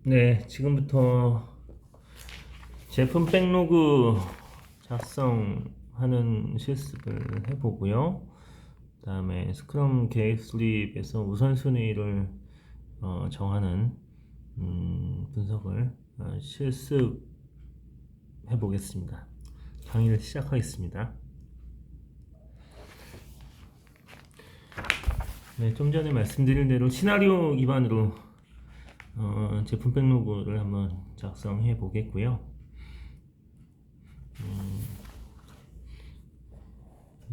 네, 지금부터 제품 백로그 작성하는 실습을 해보고요. 그 다음에 스크럼 계획 수립에서 우선순위를 정하는 분석을 실습해 보겠습니다. 강의를 시작하겠습니다. 네, 좀 전에 말씀드린 대로 시나리오 기반으로 제품 백로그를 한번 작성해 보겠고요.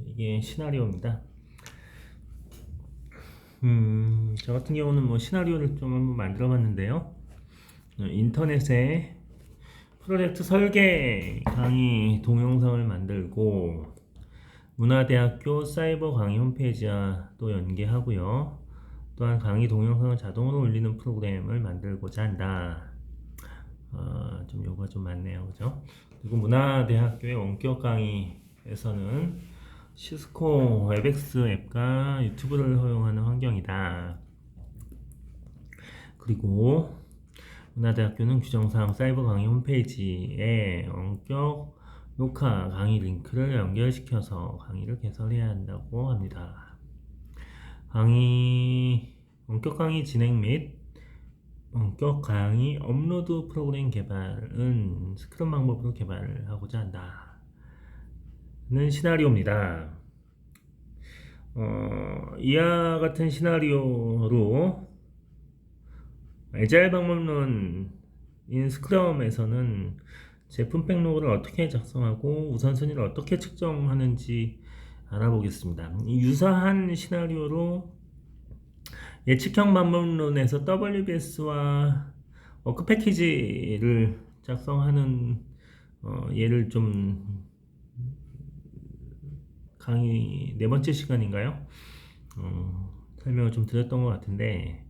이게 시나리오입니다. 저 같은 경우는 뭐 시나리오를 좀 한번 만들어 봤는데요. 인터넷에 프로젝트 설계 강의 동영상을 만들고 문화대학교 사이버 강의 홈페이지와 또 연계하고요. 또한 강의 동영상을 자동으로 올리는 프로그램을 만들고자 한다. 좀 요구가 좀 많네요, 그죠? 그리고 문화대학교의 원격 강의에서는 시스코 웹엑스 앱과 유튜브를 허용하는 환경이다. 그리고 문화대학교는 규정상 사이버 강의 홈페이지에 원격 녹화 강의 링크를 연결시켜서 강의를 개설해야 한다고 합니다. 원격 강의 진행 및 원격 강의 업로드 프로그램 개발은 스크럼 방법으로 개발하고자 한다는 시나리오입니다. 이와 같은 시나리오로 애자일 방법론인 스크럼에서는 제품 백로그를 어떻게 작성하고 우선순위를 어떻게 측정하는지 알아보겠습니다. 유사한 시나리오로 예측형 방법론에서 WBS와 워크 패키지를 작성하는 예를 좀 강의 네 번째 시간인가요? 설명을 좀 드렸던 것 같은데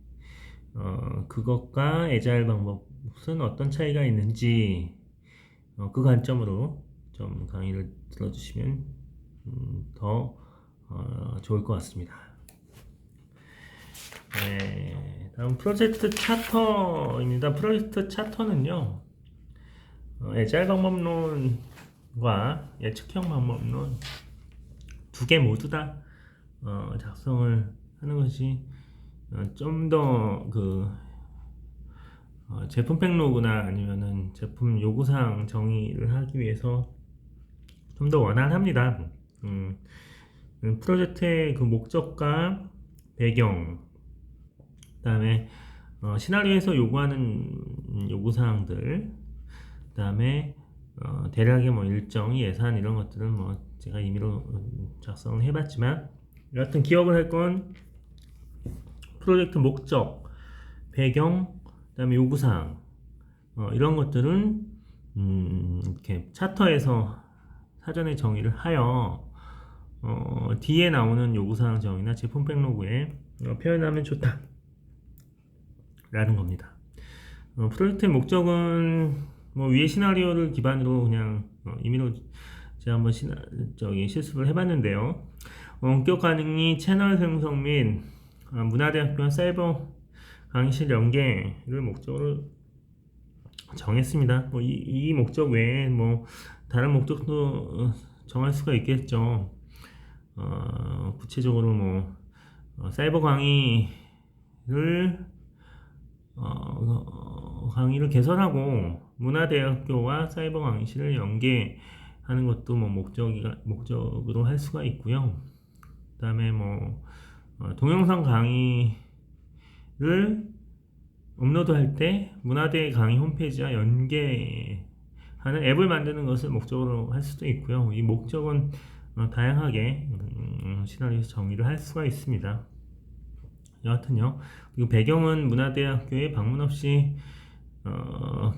그것과 애자일 방법은 어떤 차이가 있는지 그 관점으로 좀 강의를 들어주시면 더 좋을 것 같습니다. 네, 다음 프로젝트 차터입니다. 프로젝트 차터는요, 애자일 방법론과 예측형 방법론 두 개 모두 다 작성을 하는 것이 좀 더 제품 백로그나 아니면은 제품 요구사항 정의를 하기 위해서 좀 더 원활합니다. 프로젝트의 그 목적과 배경, 그다음에 시나리오에서 요구하는 요구사항들, 그다음에 대략의 뭐 일정, 예산 이런 것들은 뭐 제가 임의로 작성을 해봤지만 여하튼 기억을 할 건 프로젝트 목적, 배경, 그다음에 요구사항 이런 것들은 이렇게 차터에서 사전에 정의를 하여 뒤에 나오는 요구사항 정의나 제품 백로그에 표현하면 좋다 라는 겁니다. 프로젝트의 목적은 뭐 위의 시나리오를 기반으로 그냥 임의로 제가 한번 실습을 해봤는데요. 원격 강의 채널 생성 및 문화대학교와 사이버 강의실 연계를 목적으로 정했습니다. 뭐 이 목적 외에 뭐 다른 목적도 정할 수가 있겠죠. 구체적으로 뭐 사이버 강의를 개설하고 문화대학교와 사이버 강의실을 연계하는 것도 뭐 목적으로 할 수가 있고요. 그다음에 뭐 동영상 강의를 업로드할 때 문화대 강의 홈페이지와 연계하는 앱을 만드는 것을 목적으로 할 수도 있고요. 이 목적은 다양하게 시나리오에서 정의를 할 수가 있습니다. 여하튼요. 그리고 배경은 문화대학교에 방문 없이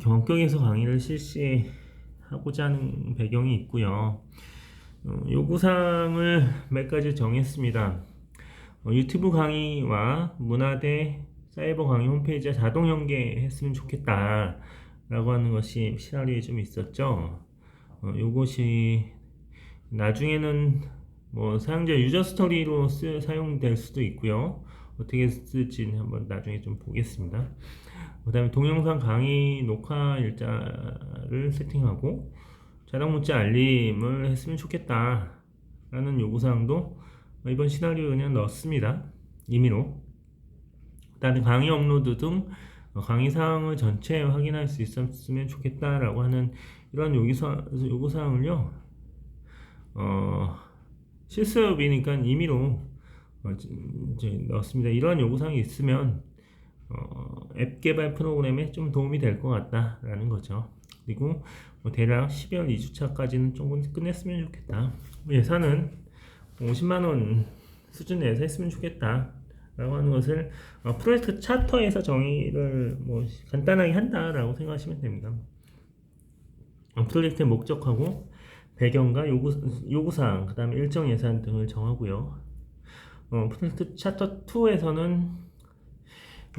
원격에서 강의를 실시하고자 하는 배경이 있고요. 요구사항을 몇 가지 정했습니다. 유튜브 강의와 문화대 사이버 강의 홈페이지에 자동 연계했으면 좋겠다 라고 하는 것이 시나리오에 좀 있었죠. 요것이 나중에는 뭐 사용자 유저 스토리로 사용될 수도 있고요. 어떻게 쓸지는 한번 나중에 좀 보겠습니다. 그 다음에 동영상 강의 녹화 일자를 세팅하고 자동 문자 알림을 했으면 좋겠다 라는 요구사항도 이번 시나리오에 그냥 넣었습니다. 임의로. 그 다음에 강의 업로드 등 강의 사항을 전체 확인할 수 있었으면 좋겠다라고 하는 이런 요구사항을요, 실습이니까 임의로 이제 넣었습니다. 이런 요구사항이 있으면 앱 개발 프로그램에 좀 도움이 될 것 같다라는 거죠. 그리고 대략 12월 2주차까지는 조금 끝냈으면 좋겠다. 예산은 50만원 수준 내에서 했으면 좋겠다 라고 하는 것을 프로젝트 차터에서 정의를 뭐 간단하게 한다라고 생각하시면 됩니다. 프로젝트의 목적하고 배경과 요구사항, 그 다음에 일정 예산 등을 정하고요. 프로젝트 차터 2에서는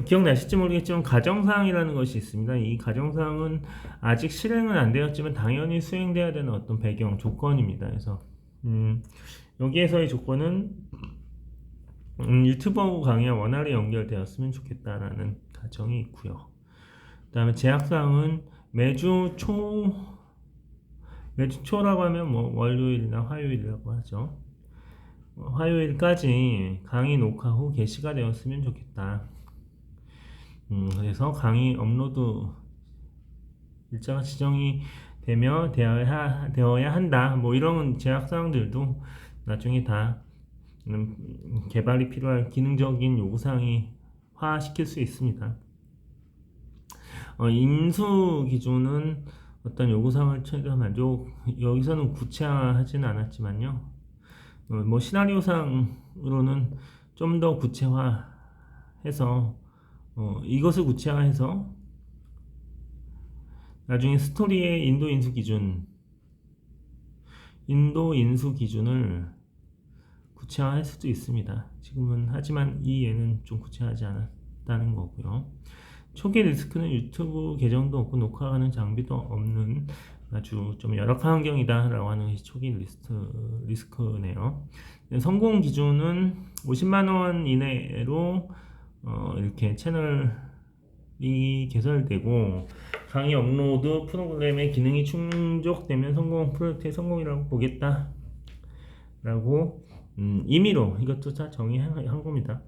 기억나실지 모르겠지만 가정사항이라는 것이 있습니다. 이 가정사항은 아직 실행은 안 되었지만 당연히 수행돼야 되는 어떤 배경 조건입니다. 그래서 여기에서의 조건은 유튜버 강의와 원활히 연결되었으면 좋겠다라는 가정이 있고요. 그 다음에 제약사항은 매주 초라고 하면 뭐 월요일이나 화요일이라고 하죠. 화요일까지 강의 녹화 후 게시가 되었으면 좋겠다. 그래서 강의 업로드 일자가 지정이 되어야 한다. 뭐 이런 제약사항들도 나중에 다 개발이 필요할 기능적인 요구사항이 화시킬 수 있습니다. 인수 기준은 어떤 요구사항을 최대한 여기서는 구체화하지는 않았지만요. 뭐 시나리오상으로는 좀 더 구체화해서 이것을 구체화해서 나중에 스토리의 인도 인수 기준을 구체화할 수도 있습니다. 지금은 하지만 이 예는 좀 구체화하지 않았다는 거고요. 초기 리스크는 유튜브 계정도 없고 녹화하는 장비도 없는 아주 좀 열악한 환경이다 라고 하는 것이 초기 리스크네요. 성공 기준은 50만원 이내로 이렇게 채널이 개설되고 강의 업로드 프로그램의 기능이 충족되면 프로젝트의 성공이라고 보겠다 라고 임의로 이것도 다 정의한 겁니다.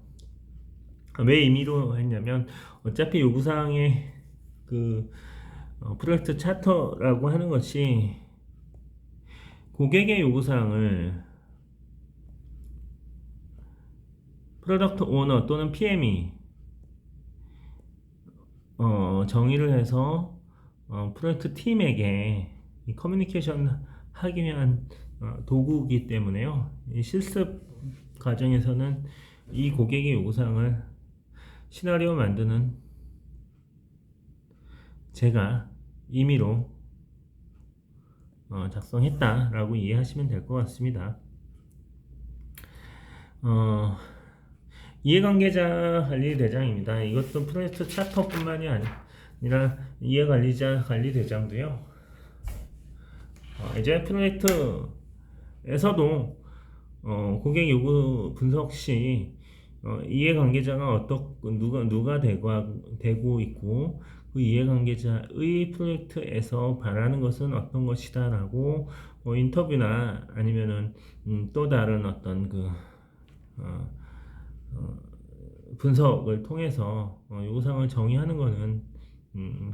왜 임의로 했냐면 어차피 요구사항의 프로젝트 차터라고 하는 것이 고객의 요구사항을 프로덕트 오너 또는 PM이 정의를 해서 프로젝트 팀에게 이 커뮤니케이션 하기 위한 도구이기 때문에요. 이 실습 과정에서는 이 고객의 요구사항을 시나리오 만드는 제가 임의로 작성했다라고 이해하시면 될 것 같습니다. 이해관계자 관리 대장입니다. 이것도 프로젝트 차터뿐만이 아니라 이해관리자 관리 대장도요. 이제 프로젝트에서도 고객 요구 분석 시 이해관계자가 누가 되고 있고 그 이해관계자의 프로젝트에서 바라는 것은 어떤 것이다 라고 인터뷰나 아니면은 또 다른 어떤 분석을 통해서 요구사항을 정의하는 것은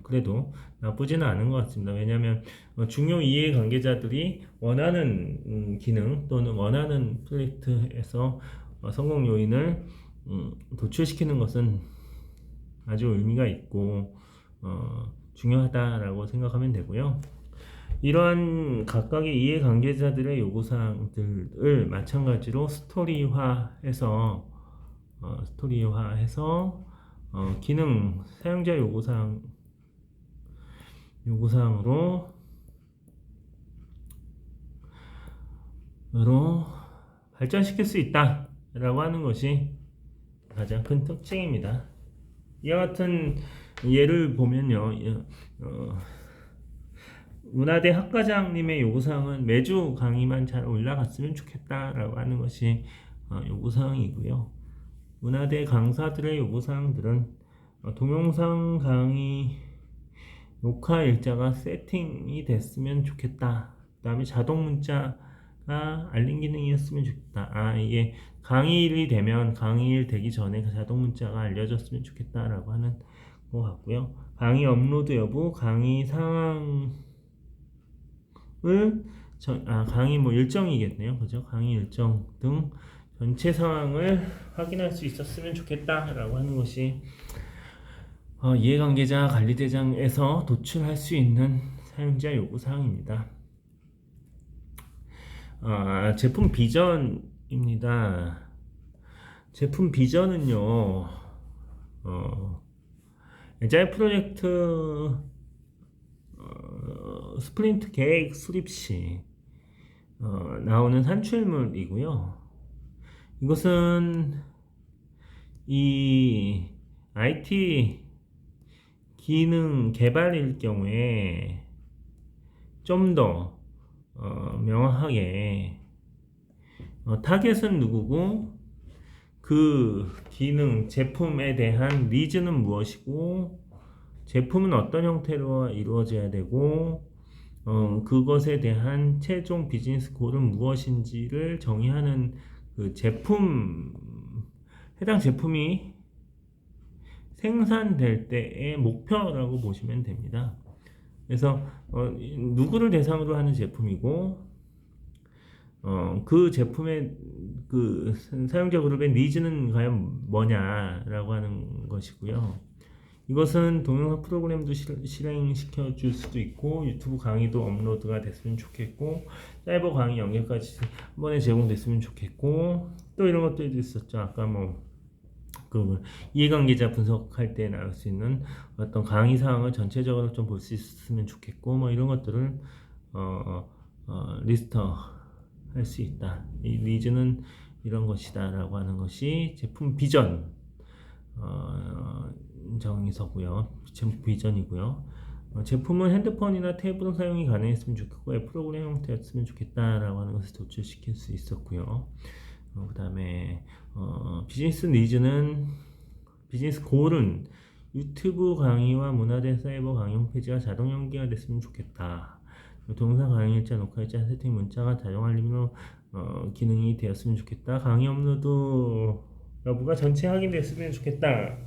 그래도 나쁘지는 않은 것 같습니다. 왜냐하면 중요 이해관계자들이 원하는 기능 또는 원하는 프로젝트에서 성공 요인을 도출시키는 것은 아주 의미가 있고 중요하다라고 생각하면 되고요. 이러한 각각의 이해관계자들의 요구사항들을 마찬가지로 스토리화해서 기능 사용자 요구사항으로 발전시킬 수 있다라고 하는 것이 가장 큰 특징입니다. 이와 같은 예를 보면요, 문화대 학과장님의 요구사항은 매주 강의만 잘 올라갔으면 좋겠다라고 하는 것이 요구사항이고요. 문화대 강사들의 요구사항들은 동영상 강의 녹화 일자가 세팅이 됐으면 좋겠다. 그 다음에 자동 문자가 알림 기능이었으면 좋겠다. 이게 강의일이 되면 강의일 되기 전에 그 자동 문자가 알려졌으면 좋겠다라고 하는 것 같고요. 강의 업로드 여부, 강의 상황을 강의 뭐 일정이겠네요. 그죠? 강의 일정 등 전체 상황을 확인할 수 있었으면 좋겠다라고 하는 것이 이해관계자 관리대장에서 도출할 수 있는 사용자 요구사항입니다. 제품 비전입니다. 제품 비전은요, 에자일 프로젝트 스프린트 계획 수립 시 나오는 산출물이고요. 이것은 이 IT 기능 개발일 경우에 좀 더 명확하게 타겟은 누구고 그 기능 제품에 대한 니즈는 무엇이고 제품은 어떤 형태로 이루어져야 되고 그것에 대한 최종 비즈니스 골은 무엇인지를 정의하는 그 제품 해당 제품이 생산될 때의 목표라고 보시면 됩니다. 그래서 누구를 대상으로 하는 제품이고 그 제품의 그 사용자 그룹의 니즈는 과연 뭐냐라고 하는 것이고요. 이것은 동영상 프로그램도 실행시켜 줄 수도 있고 유튜브 강의도 업로드가 됐으면 좋겠고 사이버 강의 연결까지 한 번에 제공됐으면 좋겠고 또 이런 것들도 있었죠. 아까 그 이해관계자 분석할 때 나올 수 있는 어떤 강의 사항을 전체적으로 좀 볼 수 있으면 좋겠고 이런 것들을 리스터 할 수 있다. 이 니즈는 이런 것이다라고 하는 것이 제품 비전 정의서고요. 제품 비전이고요. 제품은 핸드폰이나 태블릿 사용이 가능했으면 좋겠고 앱 프로그램 형태였으면 좋겠다라고 하는 것을 도출시킬 수 있었고요. 그 다음에 비즈니스 니즈는 비즈니스 골은 유튜브 강의와 문화대 사이버 강의 홈페이지가 자동 연계가 됐으면 좋겠다. 동영상 강의 일자, 녹화 일자, 세팅 문자가 자동 알림으로 기능이 되었으면 좋겠다. 강의 업로드 여부가 전체 확인됐으면 좋겠다.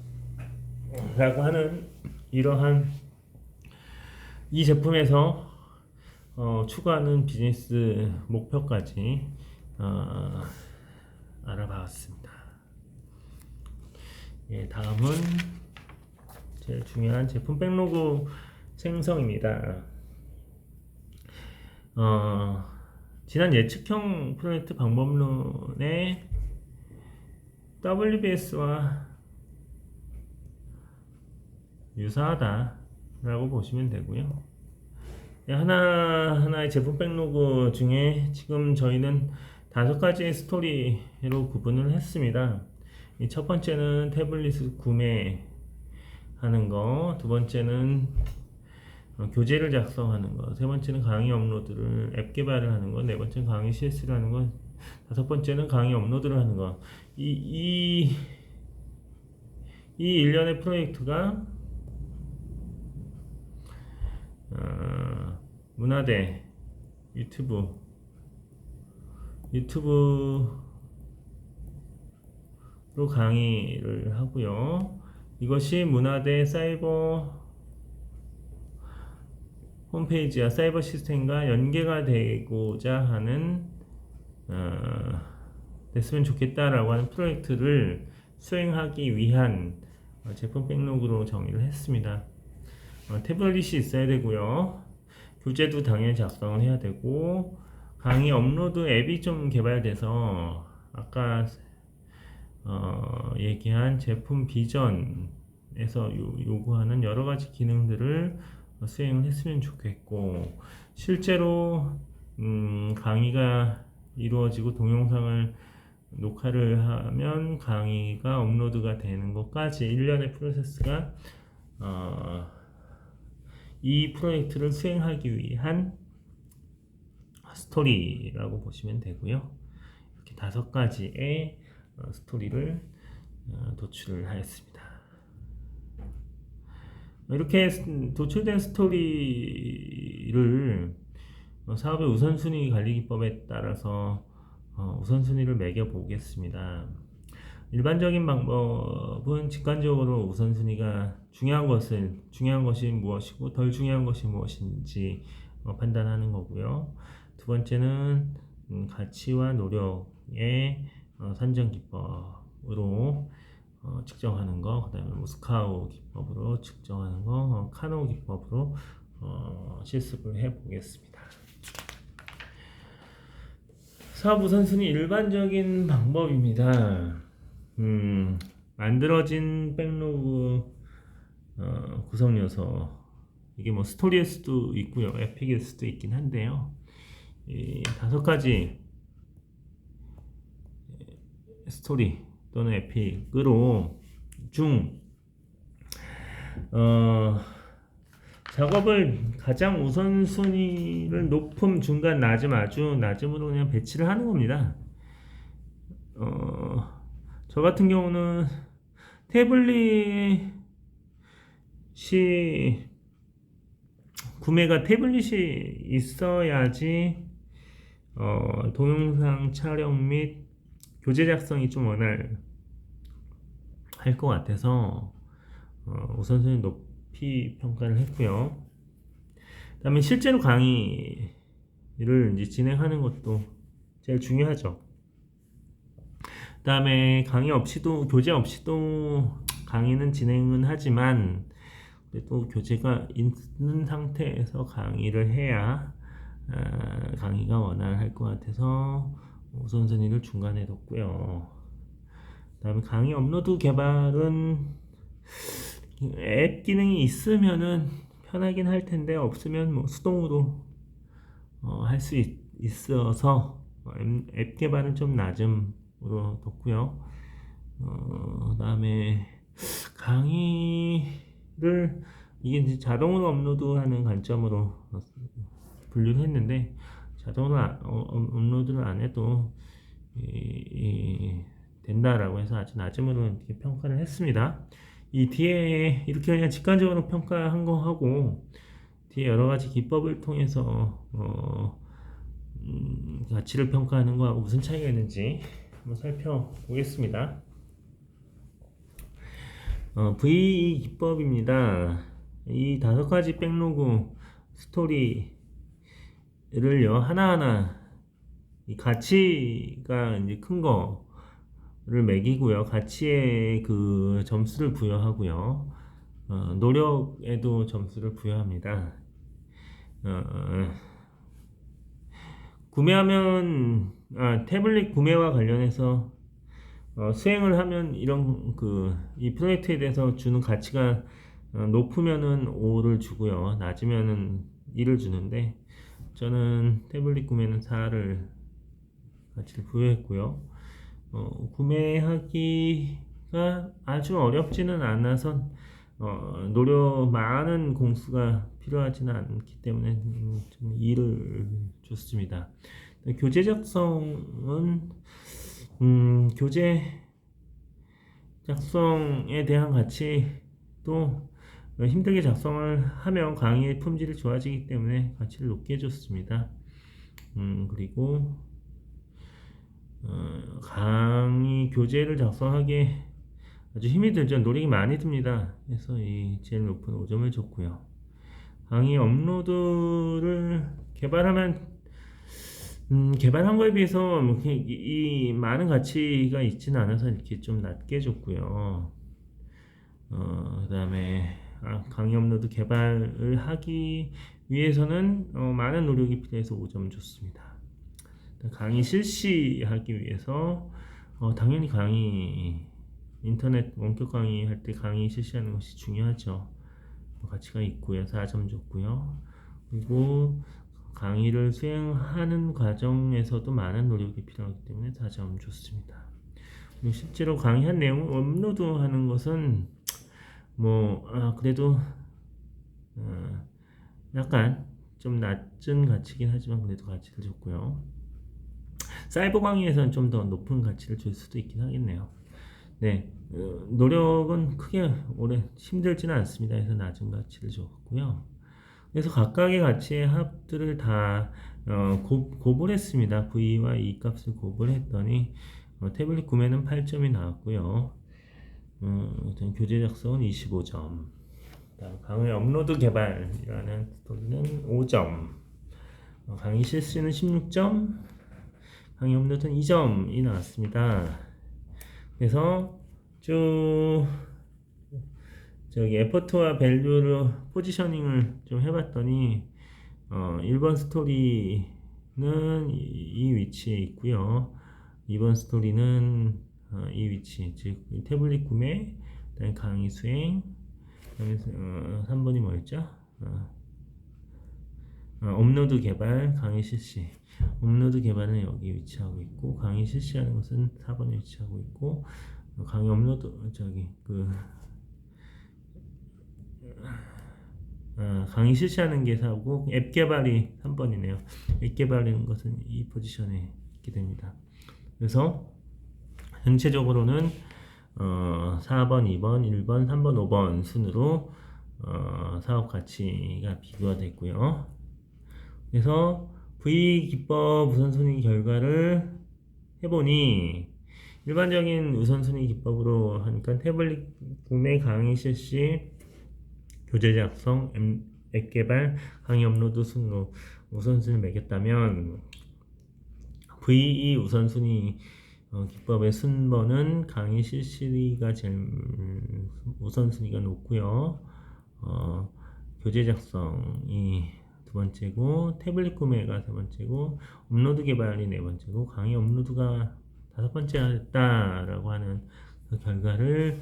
라고 하는 이러한 이 제품에서 추구하는 비즈니스 목표까지 알아봤습니다. 다음은 제일 중요한 제품 백로그 생성입니다. 지난 예측형 프로젝트 방법론의 WBS와 유사하다라고 보시면 되고요. 하나하나의 제품 백로그 중에 지금 저희는 5가지의 스토리로 구분을 했습니다. 첫 번째는 태블릿을 구매하는 거, 두 번째는 교재를 작성하는 거, 세 번째는 강의 업로드를 앱 개발을 하는 거, 네 번째는 강의 CS를 하는 거, 다섯 번째는 강의 업로드를 하는 거. 이 일련의 프로젝트가 문화대 유튜브로 강의를 하고요. 이것이 문화대 사이버 홈페이지와 사이버 시스템과 연계가 되고자 하는 됐으면 좋겠다라고 하는 프로젝트를 수행하기 위한 제품 백로그로 정의를 했습니다. 태블릿이 있어야 되고요. 교재도 당연히 작성을 해야 되고 강의 업로드 앱이 좀 개발돼서 아까 얘기한 제품 비전에서 요구하는 여러 가지 기능들을 수행을 했으면 좋겠고 실제로 강의가 이루어지고 동영상을 녹화를 하면 강의가 업로드가 되는 것까지 일련의 프로세스가 이 프로젝트를 수행하기 위한 스토리라고 보시면 되고요. 이렇게 5가지의 스토리를 도출을 하였습니다. 이렇게 도출된 스토리를 사업의 우선순위 관리기법에 따라서 우선순위를 매겨 보겠습니다. 일반적인 방법은 직관적으로 우선순위가 중요한 것이 무엇이고 덜 중요한 것이 무엇인지 판단하는 거고요. 두 번째는 가치와 노력의 산정 기법으로 측정하는 거, 그 다음에 모스카우 기법으로 측정하는 거, 카노 기법으로 실습을 해 보겠습니다. 사업 우선순위 일반적인 방법입니다. 만들어진 백로그 구성 요소, 이게 뭐 스토리일 수도 있고요, 에픽일 수도 있긴 한데요. 이 5가지 스토리 또는 에픽으로 작업을 가장 우선순위를 높음, 중간, 낮음, 아주 낮음으로 그냥 배치를 하는 겁니다. 저 같은 경우는 태블릿이 구매가 태블릿이 있어야지 동영상 촬영 및 교재 작성이 좀 원활할 것 같아서 우선순위 높이 평가를 했고요. 그 다음에 실제로 강의를 이제 진행하는 것도 제일 중요하죠. 그 다음에 교재 없이도 강의는 진행은 하지만 또 교재가 있는 상태에서 강의를 해야 강의가 원활할 것 같아서 우선순위를 중간에 뒀고요. 그 다음에 강의 업로드 개발은 앱 기능이 있으면은 편하긴 할 텐데 없으면 뭐 수동으로 할 수 있어서 앱 개발은 좀 낮음으로 뒀고요. 그 다음에 강의를 이게 이제 자동으로 업로드하는 관점으로 분류를 했는데 자동으로 업로드를 안 해도 된다라고 해서 아주 낮음으로 이렇게 평가를 했습니다. 이 뒤에 이렇게 그냥 직관적으로 평가한 거 하고 뒤에 여러 가지 기법을 통해서 가치를 평가하는 거하고 무슨 차이가 있는지 한번 살펴보겠습니다. V 기법입니다. 이 5가지 백로그 스토리를요 하나하나 이 가치가 이제 큰 거를 매기고요, 가치에 그 점수를 부여하고요, 노력에도 점수를 부여합니다. 구매하면 태블릿 구매와 관련해서 수행을 하면 이런 이 프로젝트에 대해서 주는 가치가 높으면은 5를 주고요, 낮으면은 2를 주는데 저는 태블릿 구매는 4를 가치를 부여했고요. 구매하기가 아주 어렵지는 않아서 많은 공수가 필요하지는 않기 때문에 저는 2를 줬습니다. 교재 작성은 교재 작성에 대한 가치도 힘들게 작성을 하면 강의의 품질이 좋아지기 때문에 가치를 높게 줬습니다. 그리고 강의 교재를 작성하기에 아주 힘이 들죠. 노력이 많이 듭니다. 그래서 이 제일 높은 5점을 줬고요. 강의 업로드를 개발한 거에 비해서 이 많은 가치가 있지는 않아서 이렇게 좀 낮게 줬고요. 그 다음에 강의 업로드 개발을 하기 위해서는 많은 노력이 필요해서 5점 줬습니다. 강의 실시하기 위해서 당연히 인터넷 원격 강의 할 때 강의 실시하는 것이 중요하죠. 가치가 있고요. 4점 줬고요. 그리고 강의를 수행하는 과정에서도 많은 노력이 필요하기 때문에 4점 줬습니다. 그리고 실제로 강의한 내용을 업로드하는 것은 그래도 약간 좀 낮은 가치긴 하지만 그래도 가치를 줬고요. 사이버 강의에서는 좀 더 높은 가치를 줄 수도 있긴 하겠네요. 네, 노력은 크게 오래 힘들지는 않습니다. 그래서 낮은 가치를 줬고요. 그래서 각각의 가치의 합들을 다 곱을 했습니다. V와 E 값을 곱을 했더니 태블릿 구매는 8점이 나왔고요. 교재 작성은 25점. 강의 업로드 개발이라는 스토리는 5점. 강의 실수는 16점. 강의 업로드는 2점이 나왔습니다. 그래서 쭉 저기 에포트와 밸류로 포지셔닝을 좀 해봤더니 1번 스토리는 이 위치에 있고요. 2번 스토리는 이 위치, 즉 태블릿 구매, 그다음에 강의 수행, 그다음에 3번이 뭐였죠? 업로드 개발, 강의 실시. 업로드 개발은 여기 위치하고 있고, 강의 실시하는 것은 4번에 위치하고 있고, 강의 업로드 강의 실시하는 게 4고 앱 개발이 3번이네요. 앱 개발하는 것은 이 포지션에 있게 됩니다. 그래서 전체적으로는 4번, 2번, 1번, 3번, 5번 순으로 사업 가치가 비교가 됐고요. 그래서 V 기법 우선순위 결과를 해보니 일반적인 우선순위 기법으로 하니까 태블릿 구매, 강의 실시, 교재 작성, 앱 개발, 강의 업로드 순으로 우선순위를 매겼다면 VE 우선순위 기법의 순번은 강의 실시가 제일 우선순위가 높고요. 교재 작성이 두 번째고, 태블릿 구매가 세 번째고, 업로드 개발이 네 번째고, 강의 업로드가 다섯 번째였다라고 하는 그 결과를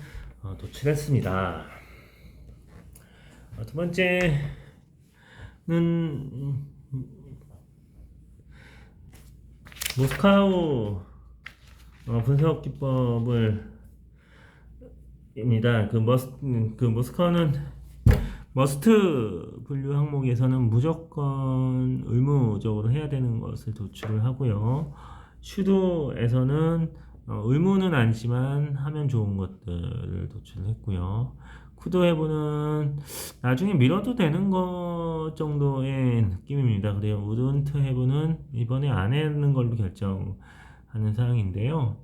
도출했습니다. 두 번째는 모스카우 분석 기법을 입니다. 그 모스카우는 머스트 분류 항목에서는 무조건 의무적으로 해야 되는 것을 도출을 하고요. 슈도에서는 의무는 아니지만 하면 좋은 것들을 도출을 했고요. 쿠드헤브는 나중에 밀어도 되는 것 정도의 느낌입니다. 그래요. 우드온트 헤브는 이번에 안 하는 걸로 결정하는 사항인데요.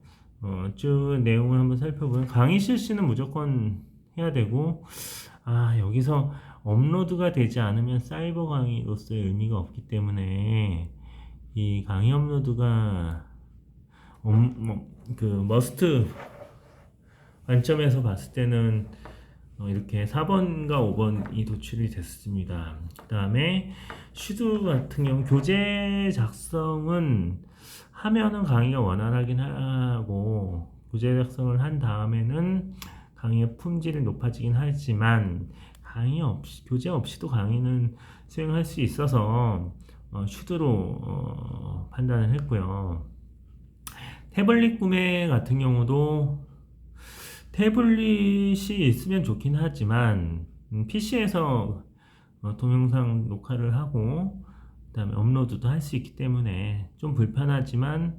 쭉 내용을 한번 살펴보면 강의 실시는 무조건 해야 되고, 여기서 업로드가 되지 않으면 사이버 강의로서의 의미가 없기 때문에 이 강의 업로드가 머스트 관점에서 봤을 때는 이렇게 4번과 5번이 도출이 됐습니다. 그 다음에 슈드 같은 경우 교재 작성은 하면은 강의가 원활하긴 하고, 교재 작성을 한 다음에는 강의의 품질이 높아지긴 하지만 교재 없이도 강의는 수행할 수 있어서 슈드로 판단을 했고요. 태블릿 구매 같은 경우도 태블릿이 있으면 좋긴 하지만 PC에서 동영상 녹화를 하고 그 다음에 업로드도 할 수 있기 때문에 좀 불편하지만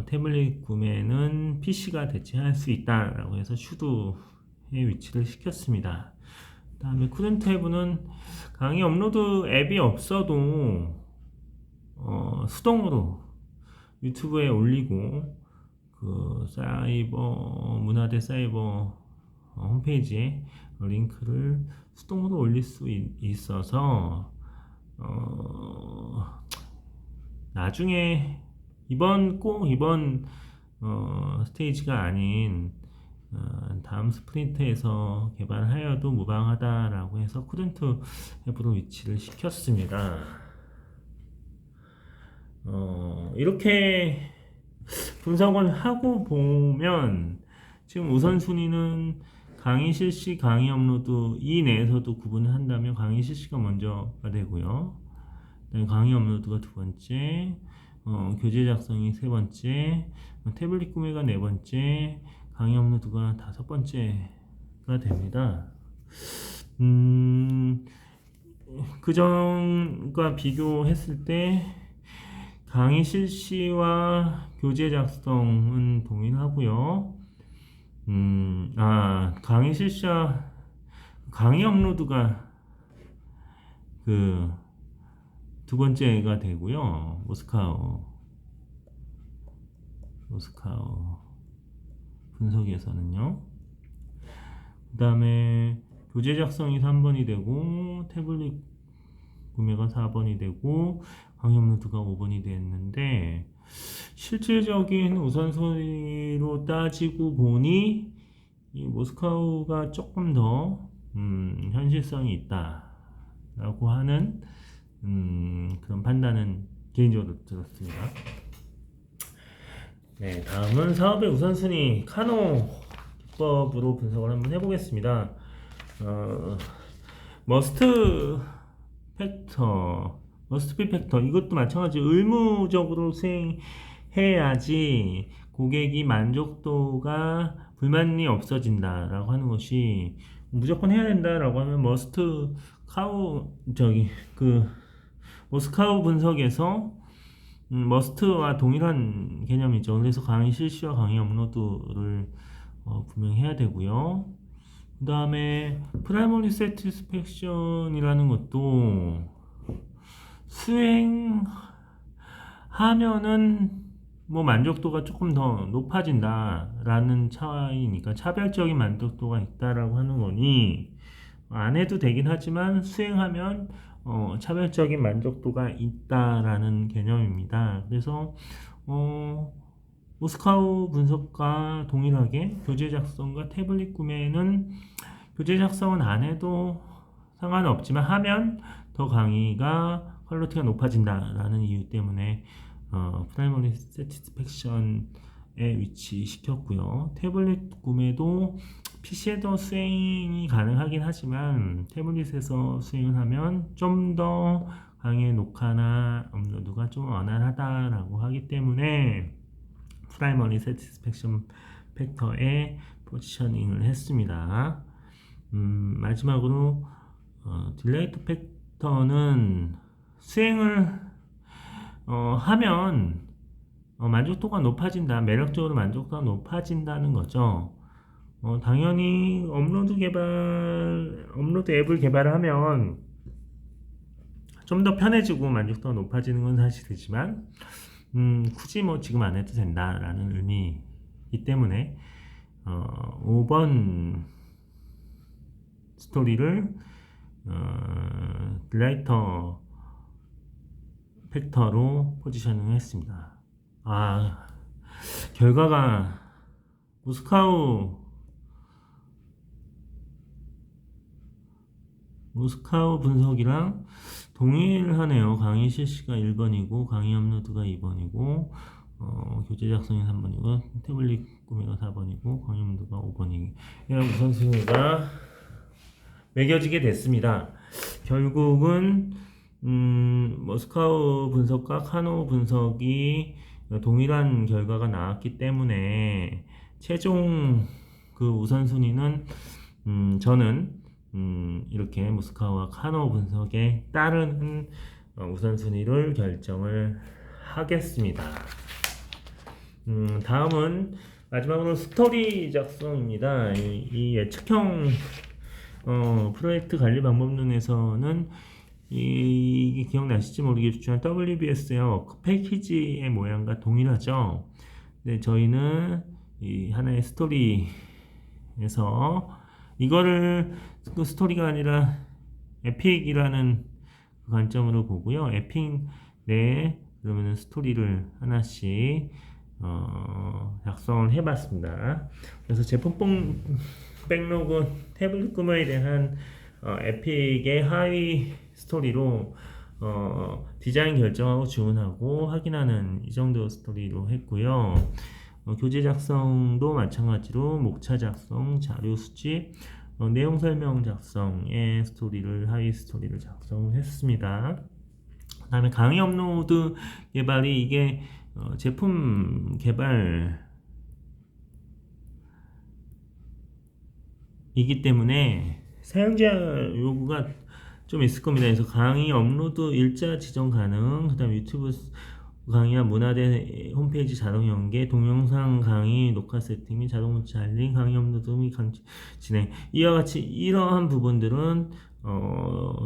태블릿 구매는 PC가 대체할 수 있다라고 해서 슈도의 위치를 시켰습니다. 그 다음에 쿠던트 앱은 강의 업로드 앱이 없어도 수동으로 유튜브에 올리고 그 문화대 사이버 홈페이지에 링크를 수동으로 올릴 수 있어서 나중에 이번 스테이지가 아닌 다음 스프린트에서 개발하여도 무방하다라고 해서 쿠던트 앱으로 위치를 시켰습니다. 이렇게 분석을 하고 보면 지금 우선순위는 강의 실시, 강의 업로드 이 내에서도 구분을 한다면 강의 실시가 먼저가 되고요. 강의 업로드가 두 번째, 교재 작성이 세 번째, 태블릿 구매가 네 번째, 강의 업로드가 다섯 번째가 됩니다. 그전과 비교했을 때 강의 실시와 교재 작성은 동일하고요. 강의 실시와 강의 업로드가 그 두 번째가 되고요. 모스카우 분석에서는요. 그 다음에 교재 작성이 3번이 되고 태블릿 구매가 4번이 되고 강의 업로드가 5번이 됐는데, 실질적인 우선순위로 따지고 보니 이 모스카우가 조금 더 현실성이 있다라고 하는 그런 판단은 개인적으로 들었습니다. 네, 다음은 사업의 우선순위 카노 기법으로 분석을 한번 해보겠습니다. 머스트 비 팩터, 이것도 마찬가지 의무적으로 수행해야지 고객이 만족도가 불만이 없어진다라고 하는 것이, 무조건 해야 된다라고 하면 모스카우 분석에서 머스트와 동일한 개념이죠. 그래서 강의 실시와 강의 업로드를 분명히 해야 되고요. 그 다음에 프라이머리 세티스팩션이라는 것도 수행하면은 뭐 만족도가 조금 더 높아진다라는 차이니까, 차별적인 만족도가 있다라고 하는 거니 안 해도 되긴 하지만 수행하면 차별적인 만족도가 있다라는 개념입니다. 그래서 모스카우 분석과 동일하게 교재 작성과 태블릿 구매는 교재 작성은 안 해도 상관없지만 하면 더 강의가 퀄리티가 높아진다라는 이유 때문에 프라이머리 세티스팩션에 위치시켰고요. 태블릿 구매도 PC에도 수행이 가능하긴 하지만 태블릿에서 수행을 하면 좀 더 강의 녹화나 업로드가 좀 원활하다라고 하기 때문에 프라이머리 세티스팩션 팩터에 포지셔닝을 했습니다. 마지막으로 딜레이트 팩터는 수행을 하면 만족도가 높아진다, 매력적으로 만족도가 높아진다는 거죠. 당연히 업로드 앱을 개발하면 좀 더 편해지고 만족도가 높아지는 건 사실이지만 굳이 뭐 지금 안 해도 된다라는 의미이기 때문에 5번 스토리를 딜라이터 팩터로 포지셔닝 했습니다. 결과가 모스카우 분석이랑 동일하네요. 강의 실시가 1번이고 강의 업로드가 2번이고 교재 작성이 3번이고 태블릿 구매가 4번이고 강의 업로드가 5번이고 우선순위가 매겨지게 됐습니다. 결국은 모스카우 분석과 카노 분석이 동일한 결과가 나왔기 때문에 최종 그 우선순위는 저는 이렇게 모스카우와 카노 분석에 따른 우선순위를 결정을 하겠습니다. 다음은 마지막으로 스토리 작성입니다. 이 예측형 프로젝트 관리 방법론에서는 이게 기억나실지 모르겠지만 WBS의 워크 패키지의 모양과 동일하죠. 근데 저희는 이 하나의 스토리에서 이거를 그 스토리가 아니라 에픽이라는 그 관점으로 보고요. 에픽 내에 그러면 스토리를 하나씩 작성을 해봤습니다. 그래서 제품 백로그 태블릿 구매에 대한 에픽의 하위 스토리로 디자인 결정하고 주문하고 확인하는 이 정도 스토리로 했고요. 교재 작성도 마찬가지로 목차 작성, 자료 수집, 내용 설명 작성의 스토리를 하위 스토리를 작성했습니다. 그 다음에 강의 업로드 개발이 이게 제품 개발이기 때문에 사용자 요구가 좀 있을 겁니다. 그래서 강의 업로드 일자 지정 가능, 그 다음에 유튜브 강의와 문화대 홈페이지 자동 연계, 동영상 강의 녹화 세팅 및 자동 문자 알림, 강의 업로드 및 진행. 이와 같이 이러한 부분들은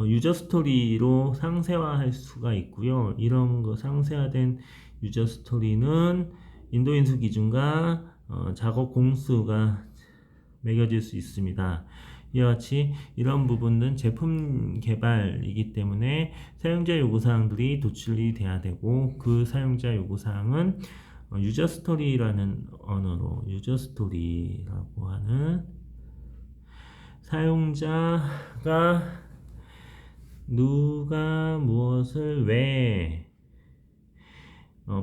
유저 스토리로 상세화할 수가 있고요. 이런 거 상세화된 유저 스토리는 인도인수 기준과 작업 공수가 매겨질 수 있습니다. 이와 같이 이런 부분은 제품 개발이기 때문에 사용자 요구사항들이 도출이 돼야 되고, 그 사용자 요구사항은 유저 스토리라는 언어로, 유저 스토리라고 하는 사용자가 누가 무엇을 왜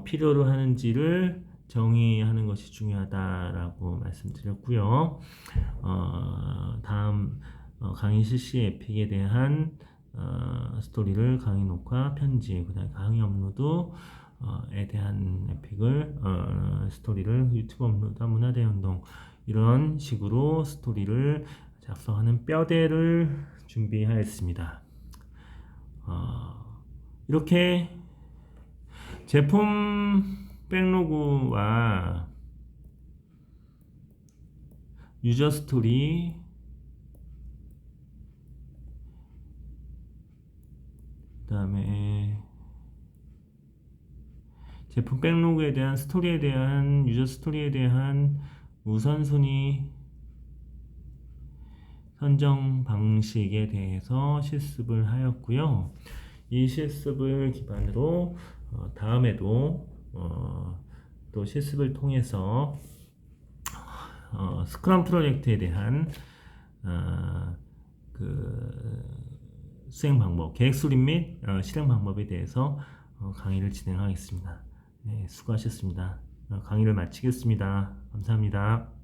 필요로 하는지를 정의하는 것이 중요하다라고 말씀드렸고요. 다음 강의 실시 에픽에 대한 스토리를 강의 녹화, 편집, 그다음에 강의 업로드에 대한 에픽을 스토리를 유튜브 업로드, 문화대 운동, 이런 식으로 스토리를 작성하는 뼈대를 준비하였습니다. 이렇게 제품 백로그와 유저 스토리, 그 다음에 제품 백로그에 대한 스토리에 대한, 유저 스토리에 대한 우선순위 선정 방식에 대해서 실습을 하였고요. 이 실습을 기반으로 다음에도 또 실습을 통해서 스크럼 프로젝트에 대한 그 수행 방법, 계획 수립 및 실행 방법에 대해서 강의를 진행하겠습니다. 네, 수고하셨습니다. 강의를 마치겠습니다. 감사합니다.